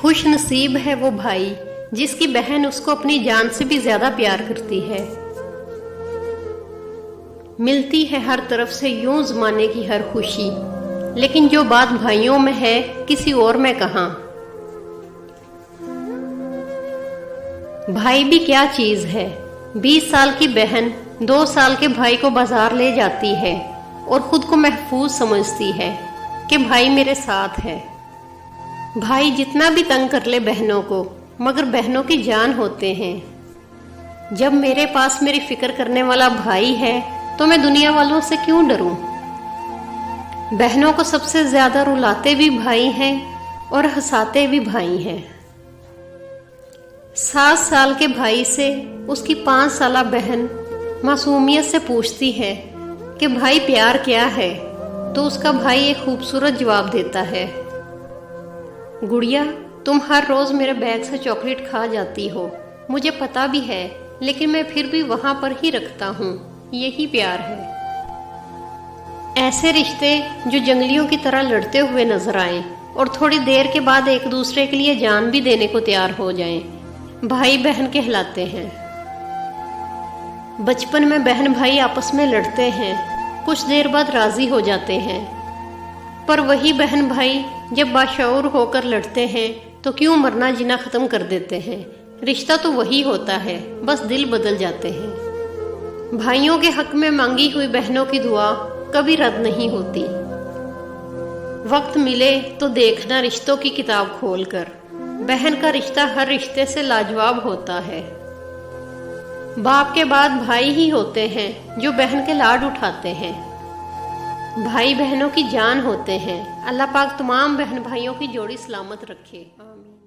खुश नसीब है वो भाई जिसकी बहन उसको अपनी जान से भी ज्यादा प्यार करती है। मिलती है हर तरफ से यूं जमाने की हर खुशी, लेकिन जो बात भाइयों में है किसी और में कहां। भाई भी क्या चीज है। 20 साल की बहन 2 साल के भाई को बाजार ले जाती है और खुद को महफूज समझती है कि भाई मेरे साथ है। भाई जितना भी तंग कर ले बहनों को, मगर बहनों की जान होते हैं। जब मेरे पास मेरी फिक्र करने वाला भाई है तो मैं दुनिया वालों से क्यों डरूं। बहनों को सबसे ज्यादा रुलाते भी भाई हैं और हंसाते भी भाई हैं। 7 साल के भाई से उसकी 5 साला बहन मासूमियत से पूछती है कि भाई प्यार क्या है, तो उसका भाई एक खूबसूरत जवाब देता है, गुड़िया तुम हर रोज मेरे बैग से चॉकलेट खा जाती हो, मुझे पता भी है, लेकिन मैं फिर भी वहां पर ही रखता हूँ, यही प्यार है। ऐसे रिश्ते जो जंगलियों की तरह लड़ते हुए नजर आए और थोड़ी देर के बाद एक दूसरे के लिए जान भी देने को तैयार हो जाएं, भाई बहन कहलाते हैं। बचपन में बहन भाई आपस में लड़ते हैं, कुछ देर बाद राजी हो जाते हैं, पर वही बहन भाई जब बाशऊर होकर लड़ते हैं तो क्यों मरना जीना खत्म कर देते हैं। रिश्ता तो वही होता है, बस दिल बदल जाते हैं। भाइयों के हक में मांगी हुई बहनों की दुआ कभी रद्द नहीं होती। वक्त मिले तो देखना रिश्तों की किताब खोलकर, बहन का रिश्ता हर रिश्ते से लाजवाब होता है। बाप के बाद भाई ही होते हैं जो बहन के लाड उठाते हैं। भाई बहनों की जान होते हैं। अल्लाह पाक तमाम बहन भाइयों की जोड़ी सलामत रखे। आमीन।